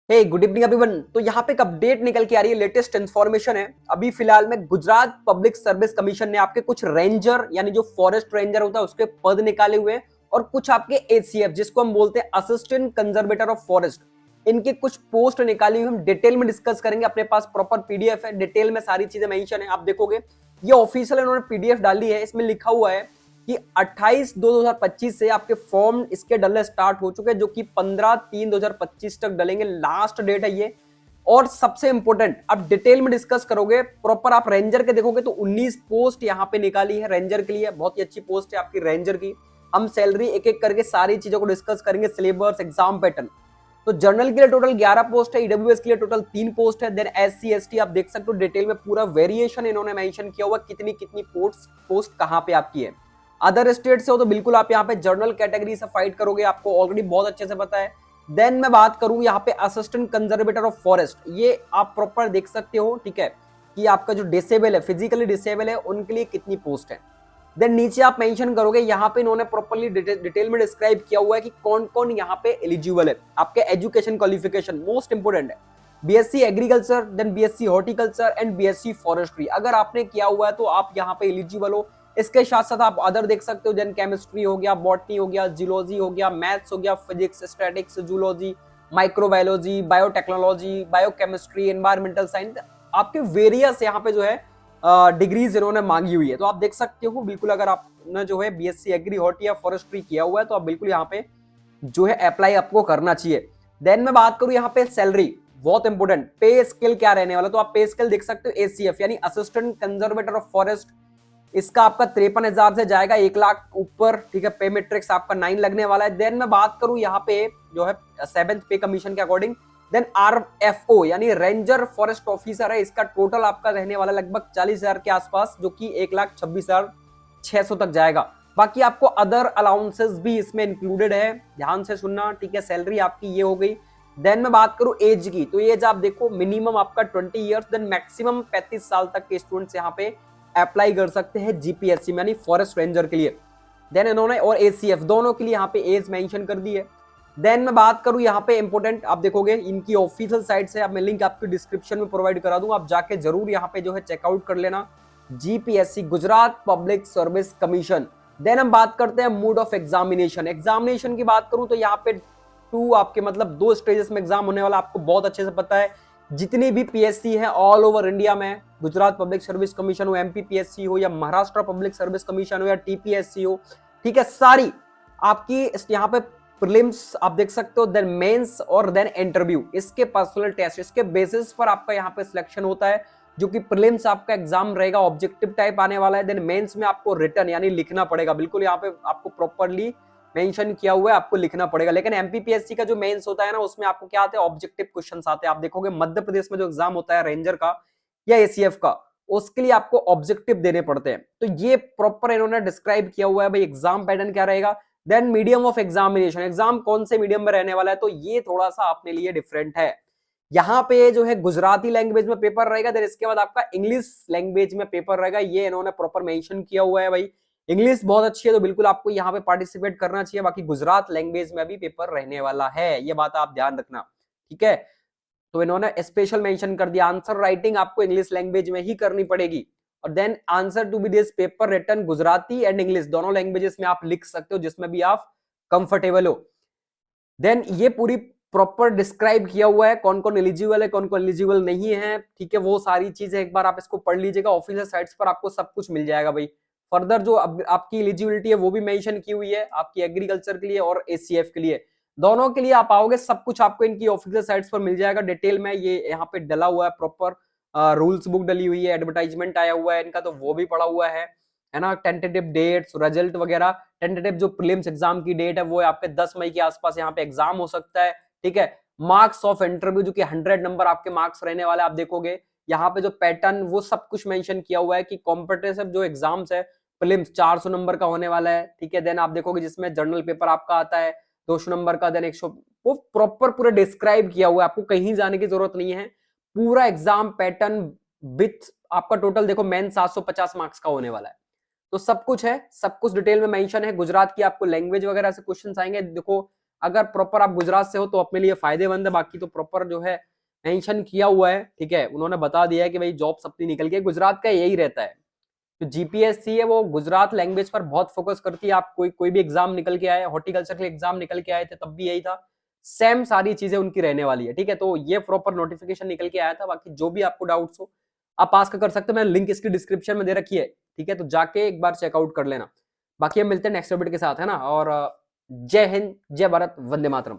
हे good evening everyone. तो यहाँ पे एक अपडेट निकल के आ रही है, लेटेस्ट इन्फॉर्मेशन है। अभी फिलहाल में गुजरात पब्लिक सर्विस कमीशन ने आपके कुछ रेंजर यानी जो फॉरेस्ट रेंजर होता है उसके पद निकाले हुए हैं, और कुछ आपके एसीएफ जिसको हम बोलते हैं असिस्टेंट कंजर्वेटर ऑफ फॉरेस्ट, इनके कुछ पोस्ट निकाली हुई हम डिटेल में डिस्कस करेंगे। अपने पास प्रॉपर पीडीएफ है, डिटेल में सारी चीजें मेंशन है, आप देखोगे। ये ऑफिशियल इन्होंने पीडीएफ डाली है, इसमें लिखा हुआ है कि 28/2/2025 से आपके फॉर्म इसके डलने स्टार्ट हो चुके हैं, जो कि 15/3/2025 तक डलेंगे, लास्ट डेट है ये। और सबसे इंपॉर्टेंट, आप डिटेल में डिस्कस करोगे प्रॉपर, आप रेंजर के देखोगे तो 19 पोस्ट यहाँ पे निकाली है रेंजर के लिए। बहुत ही अच्छी पोस्ट है आपकी रेंजर की। हम सैलरी एक एक करके सारी चीजों को डिस्कस करेंगे, सिलेबस, एग्जाम पैटर्न। तो जनरल के लिए टोटल 11 पोस्ट है, ईडब्ल्यूएस के लिए टोटल 3 पोस्ट है, देन एससी एसटी आप देख सकते हो डिटेल में पूरा वेरिएशन इन्होंने मेंशन किया हुआ, कितनी कितनी पोस्ट कहां पे आपकी है। अदर स्टेट से हो तो बिल्कुल आप यहाँ पे जनरल कैटेगरी से फाइट करोगे, आपको ऑलरेडी बहुत अच्छे से पता है। देन मैं बात करूं यहाँ पे असिस्टेंट कंजर्वेटर ऑफ फॉरेस्ट, ये आप प्रॉपर देख सकते हो, ठीक है, कि आपका जो डिसेबल है, फिजिकली डिसेबल है, उनके लिए कितनी पोस्ट है। देन नीचे आप मेंशन करोगे, यहाँ पे इन्होंने प्रॉपर्ली डिटेल में डिस्क्राइब किया हुआ है कि कौन कौन यहाँ पे एलिजिबल है। आपके एजुकेशन क्वालिफिकेशन मोस्ट इंपोर्टेंट है, BSc agriculture, then BSc horticulture and BSc forestry. अगर आपने किया हुआ है तो आप यहाँ पे एलिजिबल हो। इसके साथ साथ आप अदर देख सकते हो, देन केमिस्ट्री हो गया, बॉटनी हो गया, जियोलॉजी हो गया, मैथ्स हो गया, physics, statics, zoology, microbiology, biotechnology, biochemistry, environmental science. आपके वेरियस यहाँ पे जो है डिग्रीज इन्होंने मांगी हुई है, तो आप देख सकते हो बिल्कुल। अगर आपने जो है बीएससी एग्री हॉर्टी या फॉरेस्ट्री किया हुआ है तो आप बिल्कुल यहाँ पे जो है अप्लाई आपको करना चाहिए। देन मैं बात करूं यहाँ पे सैलरी, बहुत इंपोर्टेंट, पे स्केल क्या रहने वाला, तो आप पे स्केल देख सकते हो, एसीएफ यानी असिस्टेंट कंजर्वेटर ऑफ फॉरेस्ट, इसका आपका 53,000 से जाएगा 1 लाख ऊपर, ठीक है। पे मैट्रिक्स आपका 9 लगने वाला है। देन मैं बात करूं यहाँ पे जो है 7th पे कमीशन के अकॉर्डिंग, देन आरएफओ यानी रेंजर फॉरेस्ट ऑफिसर है, इसका टोटल आपका रहने वाला लगभग 40,000 के आसपास, जो कि 1,26,600 तक जाएगा। बाकी आपको अदर अलाउंसेस भी इसमें इंक्लूडेड है, ध्यान से सुनना, ठीक है। सैलरी आपकी ये हो गई। देन मैं बात करूं एज की, तो एज आप देखो मिनिमम आपका 20 ईयर्स, देन मैक्सिमम 35 साल तक के स्टूडेंट्स यहाँ पे अप्लाई कर सकते हैं जीपीएससी में यानी फॉरेस्ट रेंजर के लिए। देन इन्होंने और एसीएफ दोनों के लिए यहाँ पे एज मेंशन कर दी है। देन मैं बात करूं यहाँ पे इंपोर्टेंट, आप देखोगे इनकी ऑफिशियल साइट से, अब मैं लिंक आपको डिस्क्रिप्शन में प्रोवाइड करा दूंगा, आप जाके जरूर यहाँ पे जो है चेकआउट कर लेना, GPSC Gujarat public service commission. Then हम बात करते हैं मोड ऑफ एग्जामिनेशन। एग्जामिनेशन की बात करूं तो यहाँ पे 2 आपके मतलब 2 स्टेजेस में एग्जाम होने वाला, आपको बहुत अच्छे से पता है। जितनी भी पीएससी है ऑल ओवर इंडिया में, गुजरात पब्लिक सर्विस कमीशन हो, एमपी पीएससी हो, या महाराष्ट्र पब्लिक सर्विस कमीशन हो, या टीपीएससी हो, ठीक है, सारी आपकी यहाँ पे प्रीलिम्स आप देख सकते हो, देन मेंस और देन इंटरव्यू, इसके पर्सनल टेस्ट, इसके बेसिस पर आपका यहाँ पे सिलेक्शन होता है। जो कि प्रीलिम्स आपका एग्जाम रहेगा ऑब्जेक्टिव टाइप आने वाला है, देन मेंस में आपको रिटन यानी लिखना पड़ेगा, बिल्कुल यहाँ पे आपको प्रॉपर्ली मेंशन किया हुआ है, आपको लिखना पड़ेगा। लेकिन एमपीपीएससी का जो मेंस होता है ना, उसमें आपको क्या आते हैं, ऑब्जेक्टिव क्वेश्चंस आते हैं। आप देखोगे मध्य प्रदेश में जो एग्जाम होता है रेंजर का या एसीएफ का, उसके लिए आपको ऑब्जेक्टिव देने पड़ते हैं। तो ये प्रॉपर इन्होंने डिस्क्राइब किया हुआ है भाई एग्जाम पैटर्न क्या रहेगा। Then medium of examination, exam कौन से मीडियम में रहने वाला है, तो ये थोड़ा सा अपने लिए डिफरेंट है। यहाँ पे जो है गुजराती लैंग्वेज में पेपर रहेगा, देन इसके बाद आपका इंग्लिश लैंग्वेज में पेपर रहेगा, ये इन्होंने प्रॉपर मेंशन किया हुआ है भाई। इंग्लिश बहुत अच्छी है तो बिल्कुल आपको यहाँ पे पार्टिसिपेट करना चाहिए, बाकी गुजरात लैंग्वेज में भी पेपर रहने वाला है, ये बात आप ध्यान रखना, ठीक है। तो इन्होंने स्पेशल मेंशन कर दिया, आंसर राइटिंग आपको इंग्लिश लैंग्वेज में ही करनी पड़ेगी, और then answer to be this paper written Gujarati and English दोनों लैंग्वेजेस में आप लिख सकते हो, जिसमें भी आप कंफर्टेबल हो। देन ये पूरी प्रॉपर डिस्क्राइब किया हुआ है कौन कौन एलिजिबल है, कौन कौन एलिजिबल नहीं है, ठीक है। वो सारी चीजें एक बार आप इसको पढ़ लीजिएगा, ऑफिशियल साइट्स पर आपको सब कुछ मिल जाएगा भाई। फर्दर जो आपकी एलिजिबिलिटी है वो भी मेंशन की हुई है, आपकी एग्रीकल्चर के लिए और एसीएफ के लिए, दोनों के लिए आप आओगे, सब कुछ आपको इनकी ऑफिशियल साइट्स पर मिल जाएगा डिटेल में। ये यहाँ पे डला हुआ है प्रॉपर, रूल्स बुक डली हुई है, एडवर्टाइजमेंट आया हुआ है इनका, तो वो भी पड़ा हुआ है ना। टेंटेटिव डेट्स, रिजल्ट वगैरह, टेंटेटिव जो प्रीलिम्स एग्जाम की डेट है वो है आपके 10 मई के आसपास यहाँ पे एग्जाम हो सकता है, ठीक है। मार्क्स ऑफ इंटरव्यू जो कि 100 नंबर आपके मार्क्स रहने वाले, आप देखोगे यहाँ पे जो पैटर्न वो सब कुछ मेंशन किया हुआ है कि कॉम्पिटिटिव जो एग्जाम्स है प्रीलिम्स 400 नंबर का होने वाला है, ठीक है। देन आप देखोगे जिसमें जर्नल पेपर आपका आता है 200 नंबर का, देन 100, वो प्रॉपर पूरा डिस्क्राइब किया हुआ है, आपको कहीं जाने की जरूरत नहीं है। पूरा एग्जाम पैटर्न विथ आपका टोटल देखो मेन 750 मार्क्स का होने वाला है, तो सब कुछ है, सब कुछ डिटेल में मेंशन है। गुजरात की आपको लैंग्वेज वगैरह से क्वेश्चंस आएंगे, देखो अगर प्रॉपर आप गुजरात से हो तो अपने लिए फायदेमंद है, बाकी तो प्रॉपर जो है मेंशन किया हुआ है, ठीक है, उन्होंने बता दिया है कि भाई जॉब्स अपनी निकल के गुजरात का यही रहता है। तो जीपीएससी है वो गुजरात लैंग्वेज पर बहुत फोकस करती है। आप कोई भी एग्जाम निकल के आए, हॉर्टिकल्चर के एग्जाम निकल के आए थे तब भी यही था, सेम सारी चीजें उनकी रहने वाली है, ठीक है। तो ये प्रॉपर नोटिफिकेशन निकल के आया था। बाकी जो भी आपको डाउट्स हो आप आस्क कर सकते हो, मैंने लिंक इसकी डिस्क्रिप्शन में दे रखी है, ठीक है, तो जाके एक बार चेकआउट कर लेना। बाकी हम मिलते हैं नेक्स्ट अपडेट के साथ, है ना। और जय हिंद, जय भारत, वंदे मातरम।